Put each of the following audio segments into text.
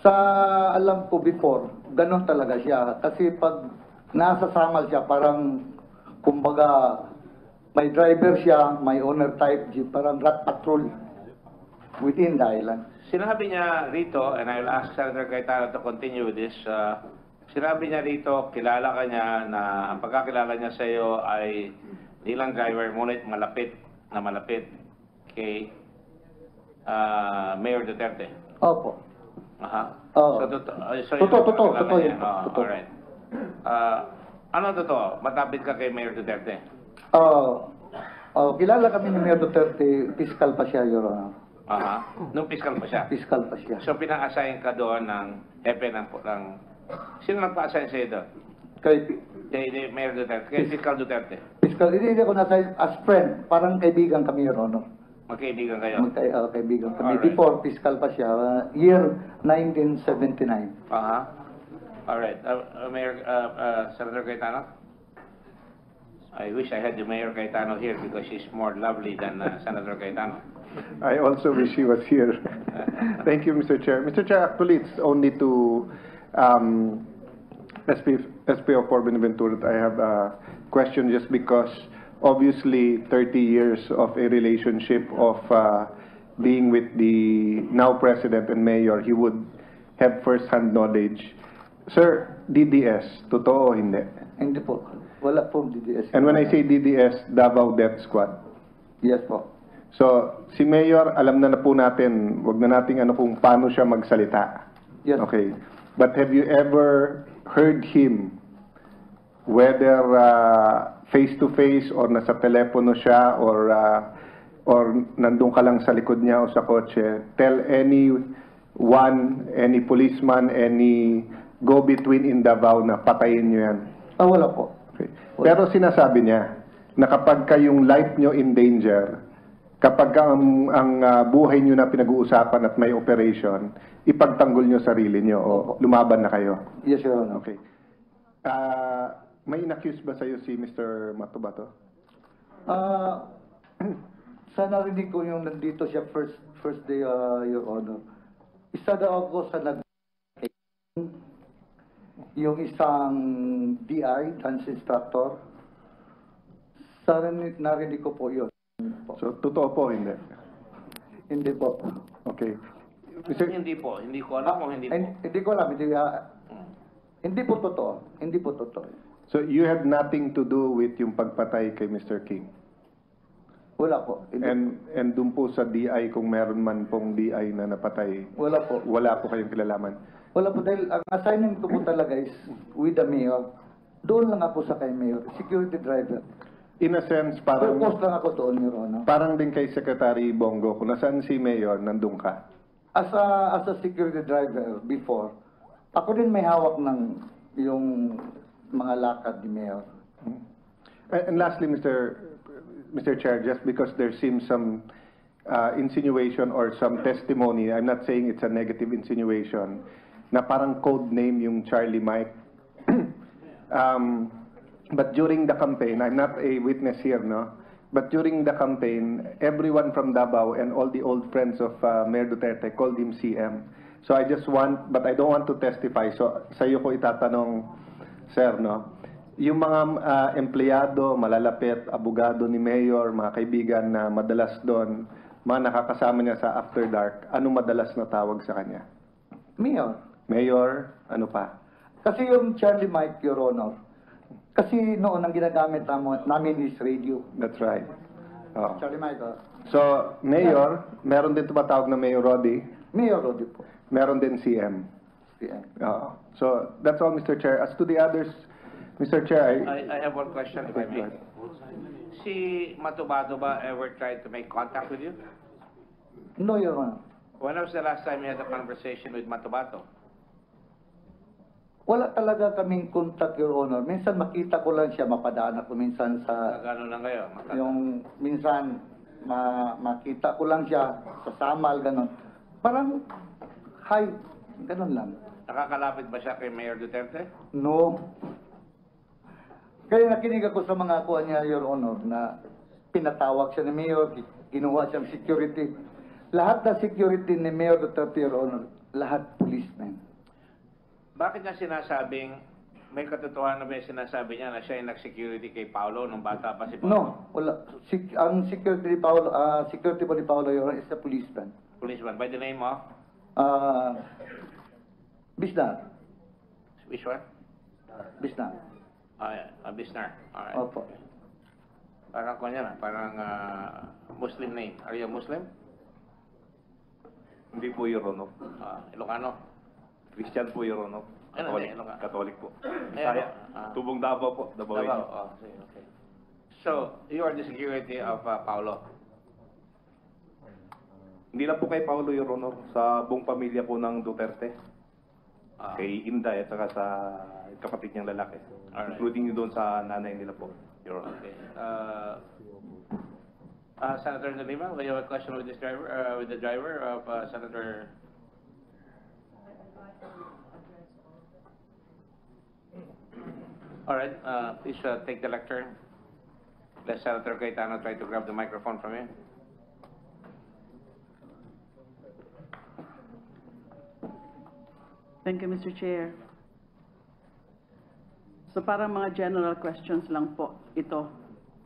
Sa alam ko before, ganun talaga siya. Kasi pag nasa Samal siya, parang, kumbaga, may driver siya, may owner type jeep, parang rat patrol within the island. Sinabi niya rito, and I'll ask Senator Cayetano to continue with this, sinabi niya rito, kilala ka niya na ang pagkakilala niya sa iyo ay hindi lang driver, ngunit malapit kay Mayor Duterte. Opo. Aha. Oo. Totoo yun. Alright. Ano totoo? Matapit ka kay Mayor Duterte? Kilala kami ni Mayor Duterte, fiscal pa siya, Your Honor. Aha. Nung fiscal pa siya? Fiscal pa siya. So pinaka-assign ka doon ng hepe ng sino nagpa-assign sa'yo doon? Kay Mayor Duterte, kay Fiscal Duterte. Fiscal, hindi ako nasa as friend, parang kaibigan kami, Your Honor. Magkaibigan kayo? Kaibigan kami. Alright. Before fiscal pa siya, year 1979. Aha. Alright. Mayor, Senator Cayetano? I wish I had the Mayor Cayetano here because she's more lovely than Senator Cayetano. I also wish he was here. Thank you, Mr. Chair. Mr. Chair, actually, it's only to SPO for Benaventura that I have a question just because obviously 30 years of a relationship of being with the now President and Mayor, he would have first-hand knowledge. Sir, DDS, totoo o hindi? Hindi po. Wala po DDS. And when I say DDS, Davao Death Squad. Yes po. So, si Mayor, alam na po natin, wag na nating ano kung paano siya magsalita. Yes. Okay. But have you ever heard him, whether face-to-face or nasa telepono siya or nandun ka lang sa likod niya o sa kotse, tell anyone, any policeman, any go-between in Davao na patayin niyo yan? Wala po. Okay. Pero sinasabi niya na kapag kayong life nyo in danger, kapag ang buhay nyo na pinag-uusapan at may operation, ipagtanggol nyo sarili nyo o lumaban na kayo. Yes, Your Honor. Okay. May inaccuse ba sa'yo si Mr. Matubato? Sa narinig ko yung nandito siya first day, Your Honor. Isa daw ako sa yung isang DI, dance instructor. Sa narinig ko po yun. So, totoo po, hindi? Hindi po. Okay. Hindi po. Hindi ko alam kung hindi po. Hindi ko alam. Hindi po totoo. Hindi po totoo. So, you had nothing to do with yung pagpatay kay Mr. King? Wala po. And dun po sa DI, kung meron man pong DI na napatay, wala po. Wala po kayong kilalaman? Wala po dahil ang assignment ko po talaga is with the mayor. Doon lang ako sa kay mayor. Security driver. In a sense, parang... Purpose lang ako doon, Your Honor. Parang din kay Secretary Bongo, kung nasaan si Mayor, nandun ka? As a security driver before, ako din may hawak ng yung mga lakad ni Mayor. And lastly, Mr. Chair, just because there seems some insinuation or some testimony, I'm not saying it's a negative insinuation, na parang code name yung Charlie Mike. But during the campaign, I'm not a witness here, no? But during the campaign, everyone from Davao and all the old friends of Mayor Duterte called him CM. So I just want, but I don't want to testify. So sa iyo ko itatanong, sir, no? Yung mga empleyado, malalapit, abogado ni Mayor, mga kaibigan na madalas doon, mga nakakasama niya sa After Dark, ano madalas na tawag sa kanya? Mayor. Mayor, ano pa? Kasi yung Charlie Mike, Your Honor, kasi noon ang ginagamit namin is radio. That's right. Oh. Charlie Mike. So, Mayor, meron din tumatawag na Mayor Roddy. Mayor Roddy po. Meron din CM. CM. Oh. So, that's all, Mr. Chair. As to the others, Mr. Chair, I have one question, if I may. Si Matubato ba ever tried to make contact with you? No, Your Honor. When was the last time you had a conversation with Matubato? Wala talaga kaming contact, Your Honor. Minsan makita ko lang siya, mapadaan ako minsan sa... Gano'n lang kayo? Yung minsan makita ko lang siya sa Samal, gano'n. Parang, hi, gano'n lang. Nakakalapit ba siya kay Mayor Duterte? No. Kaya nakinig ako sa mga kuha niya, Your Honor, na pinatawag siya ni Mayor, kinuha siyang security. Lahat na security ni Mayor Duterte, Your Honor, lahat policemen. Bakit niya sinasabing, may katotohanan ba yung sinasabi niya na siya yung nag-security kay Paolo nung bata pa si Paolo? No, wala. Ang security ni Paolo, security po ni Paolo Yoron is a policeman. Policeman, by the name of? Bisnar. Which one? Bisnar. Bisnar. Alright. Opo. Parang kanya na, parang Muslim name. Are you a Muslim? Hindi po, Your Honor. Ilocano? Christian po, Your Honor. Ano, Catholic, Ilocano? Catholic po. Ayan, Saya. ah. Tubong Davao po. Davao. Davao. Oh, sige, okay. So, you are the security of Paolo? Hindi lang po kay Paulo, Your Honor. Sa buong pamilya po ng Duterte. Ah. Kay Inday at saka sa kapatid niyang lalaki. Alright. Including doon sa nanay nila po, Your Honor. Okay. Senator De Lima, do you have a question with this driver, with the driver of Senator? All right. Please take the lectern. Let Senator Cayetano try to grab the microphone from you. Thank you, Mr. Chair. So para mga general questions lang po ito.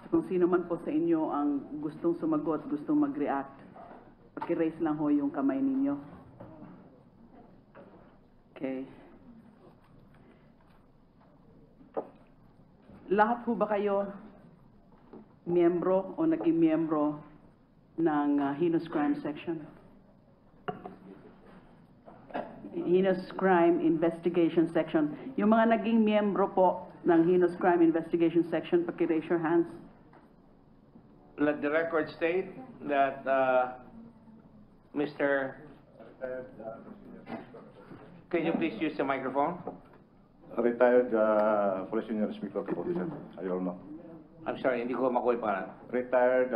Kung sino man po sa inyo ang gustong sumagot, gustong mag-react, paki-raise lang ho yung kamay ninyo. Okay. Lahat ho ba kayo miyembro o naging miyembro ng Heinous Crime Section? Heinous Crime Investigation Section. Yung mga naging miyembro po ng Heinous Crime Investigation Section, paki-raise your hands. Let the record state that Mr. Can you please use the microphone? Retired Police Senior Inspector Capote, sir. Your Honor. I'm sorry, hindi ko makuha yung pangalan. Retired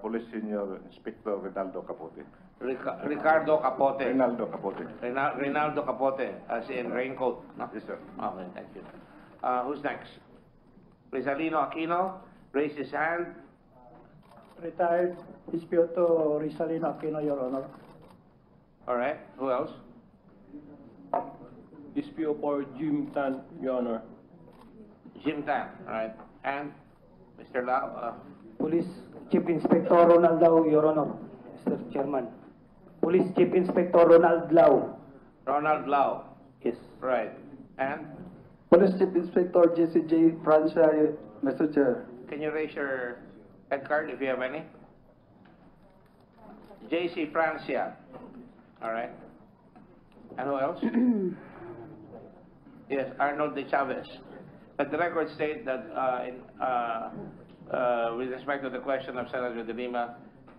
Police Senior Inspector Rinaldo Capote. Ricardo Capote. Rinaldo Capote. Rinaldo Capote, as in raincoat. No? Yes, sir. Okay, thank you. Who's next? Rizalino Aquino, raise his hand. Retired Ispioto Rizalino Aquino, Your Honor. All right, who else? SPO for Jim Tan, Your Honor. Jim Tan, all right. And Mr. Lau, Police Chief Inspector Ronald Lau, Your Honor. Mr. Chairman. Police Chief Inspector Ronald Lau. Ronald Lau, Yes. right. And Police Chief Inspector Jesse J. Francia, Mr. Chair. can you raise your head card if you have any? J.C. Francia, all right. And who else? Yes, Arnold de Chavez. Let the record state that with respect to the question of Senator De Lima,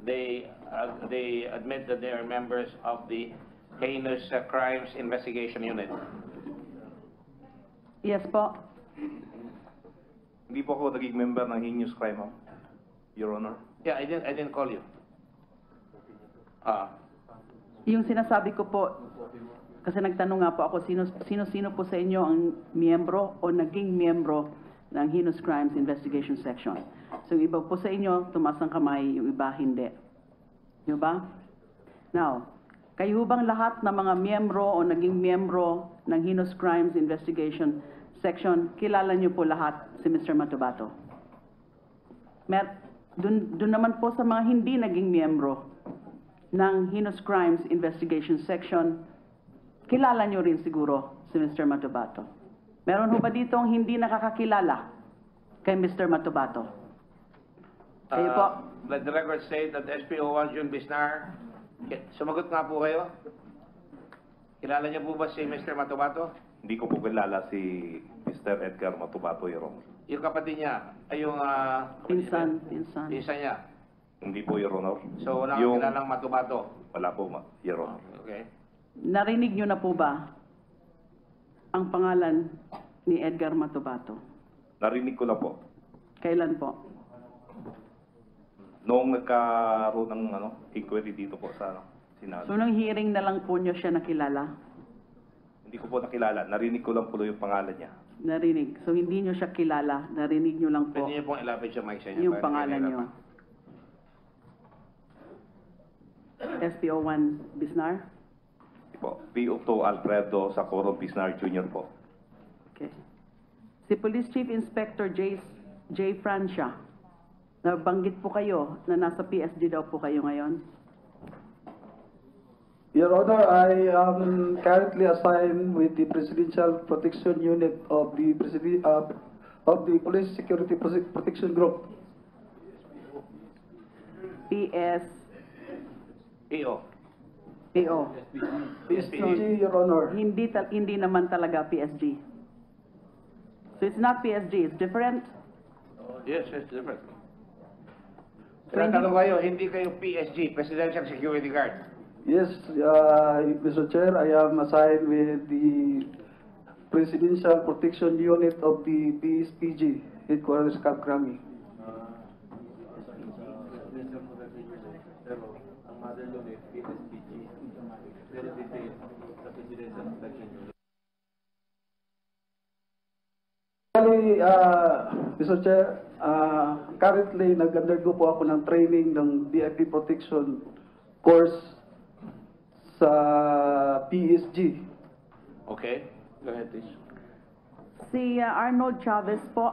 they admit that they are members of the Heinous Crimes Investigation Unit. Yes po. Hindi po ako naging member ng Heinous Crime, Your Honor. Yeah, I didn't call you. Yung sinasabi ko po, kasi nagtanong nga po ako, sino po sa inyo ang miyembro o naging miyembro ng Heinous Crimes Investigation Section. So yung iba po sa inyo, tumaas ang kamay, yung iba hindi. Di ba? Now, kayo bang lahat ng mga miyembro o naging miyembro ng Heinous Crimes Investigation Section, kilala niyo po lahat si Mr. Matubato? Doon naman po sa mga hindi naging miyembro ng Heinous Crimes Investigation Section, kilala niyo rin siguro si Mr. Matubato. Meron ho ba dito ang hindi nakakakilala kay Mr. Matubato? Kayo po? Let the record state that SPO1 June Bisnar, sumagot nga po kayo. Kilala niyo po ba si Mr. Matubato? Hindi ko po kilala si Mr. Edgar Matubato, Your Honor. Yung kapatid niya, ay yung Pinsan. Pinsan niya. Hindi po, Your Honor. So wala kang Yung- kilalang Matubato. Wala po, Your Honor. Okay. Narinig niyo na po ba ang pangalan ni Edgar Matubato? Narinig ko na po. Kailan po? Noong nagkaroon ng inquiry dito po sa Senado. So nung hearing na lang po niyo siya nakilala? Hindi ko po nakilala. Narinig ko lang po yung pangalan niya. Narinig. So hindi niyo siya kilala, narinig niyo lang po Pwede niyo pong ilapit yung mic sa inyo. yung para pangalan hindi niyo. nahirapan. SPO1 Bisnar? Po. PO2 Alfredo Socorro Pisnar Jr. po. Okay. Si Police Chief Inspector J. Francia, nabanggit po kayo na nasa PSG daw po kayo ngayon. Your Honor, I am currently assigned with the Presidential Protection Unit of the Police Security Protection Group. PS, PO. PO. PSG, Your Honor. Hindi naman talaga PSG. So it's not PSG, it's different. Yes, it's different. Tinatanong kayo, hindi kayo PSG, Presidential Security Guard. Yes, Mr. Chair, I am assigned with the Presidential Protection Unit of the PSPG, Headquarters Camp Crami. Actually, Mr. Chair, currently nag-undergo po ako ng training ng DIP Protection course sa PSG. Okay? Go ahead, please. Si Arnold Chavez po,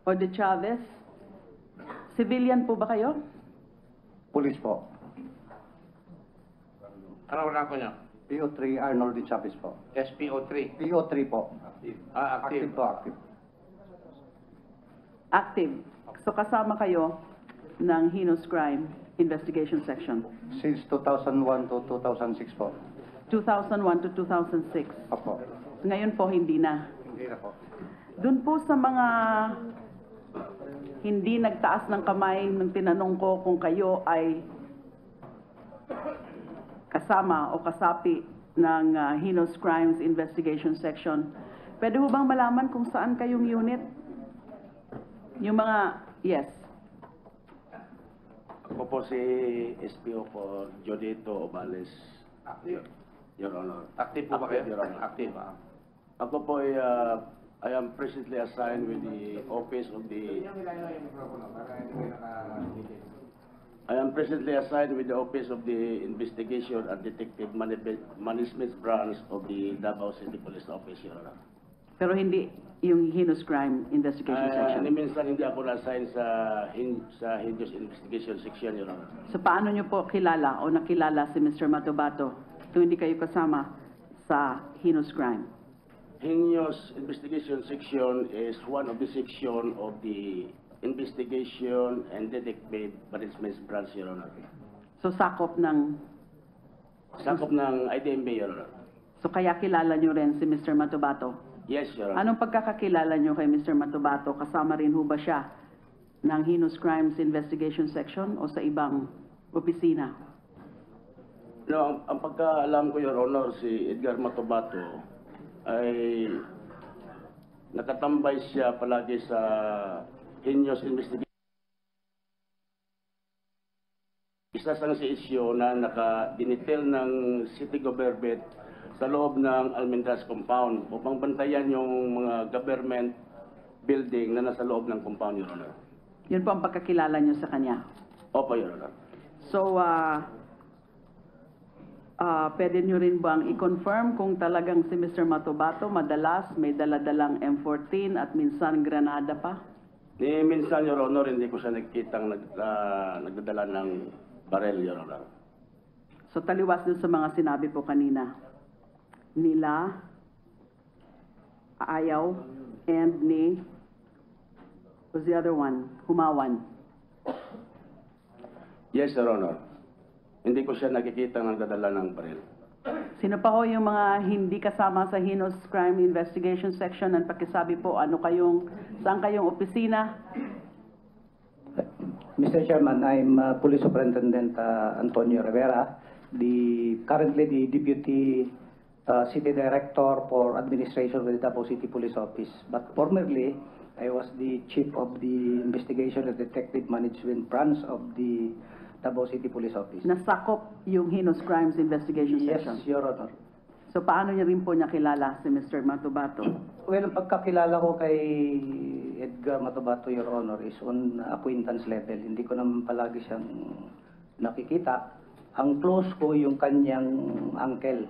o de Chavez, civilian po ba kayo? Police po. Ano rango niyo? PO3 Arnold de Chavez po. SPO3. PO3 po. Active. Active po, active. Active. So kasama kayo ng Heinous Crime Investigation Section. Since 2001 to 2006 po. 2001 to 2006. Opo. Ngayon po hindi na. Hindi na po. Doon po sa mga hindi nagtaas ng kamay nung tinanong ko kung kayo ay kasama o kasapi ng Heinous Crimes Investigation Section. Pwede ho bang malaman kung saan kayong unit? Yung mga, yes. Ako po si SPO po, Jodito Obales. Active. Your Honor. Active po ba kayo? Your Honor. Active. Ako po ay, I am presently assigned with the office of the... I am presently assigned with the Office of the Investigation and Detective Management Branch of the Davao City Police Office, Your Honor. Pero hindi yung Heinous Crime Investigation Section. Minsan hindi ako na-assign sa Heinous Investigation Section, Your Honor. So paano nyo po kilala o nakilala si Mr. Matobato kung hindi kayo kasama sa Heinous Crime? Heinous Investigation Section is one of the section of the Investigation and Detective Management Branch, Your Honor. So sakop ng... Sakop ng IDMB, Your Honor. So kaya kilala nyo rin si Mr. Matobato? Yes, Your Honor. Anong pagkakakilala nyo kay Mr. Matobato? Kasama rin ho ba siya ng Heinous Crimes Investigation Section o sa ibang opisina? No, ang pagkaalam ko, Your Honor, si Edgar Matobato ay nakatambay siya palagi sa Heinous Investigation. Isa sang si isyo na naka-dinitel ng city government sa loob ng Almendras compound upang bantayan yung mga government building na nasa loob ng compound, Your Honor. Yun po ang pagkakilala nyo sa kanya. Opo, Your Honor. So, pwede nyo rin bang i-confirm kung talagang si Mr. Matobato madalas may daladalang M14 at minsan granada pa? Minsan, Your Honor, hindi ko siya nakikitang nagdadala ng barel, Your Honor. So, taliwas dun sa mga sinabi po kanina. Nila, ayaw, and ni, was the other one, Humawan. Yes, Your Honor. Hindi ko siya nakikitang nagdadala ng barel. Sino pa ho yung mga hindi kasama sa Heinous Crime Investigation Section? Ang pakisabi po, saan kayong opisina? Mr. Chairman, I'm Police Superintendent Antonio Rivera, currently the Deputy City Director for Administration with the Davao City Police Office. But formerly, I was the Chief of the Investigation and Detective Management Branch of the Davao City Police Office. Nasakop yung Heinous Crimes Investigation Yes, Section? Your Honor. So paano niya rin po niya kilala si Mr. Matobato? Well, ang pagkakilala ko kay Edgar Matobato, Your Honor, is on acquaintance level. Hindi ko naman palagi siyang nakikita. Ang close ko yung kanyang uncle.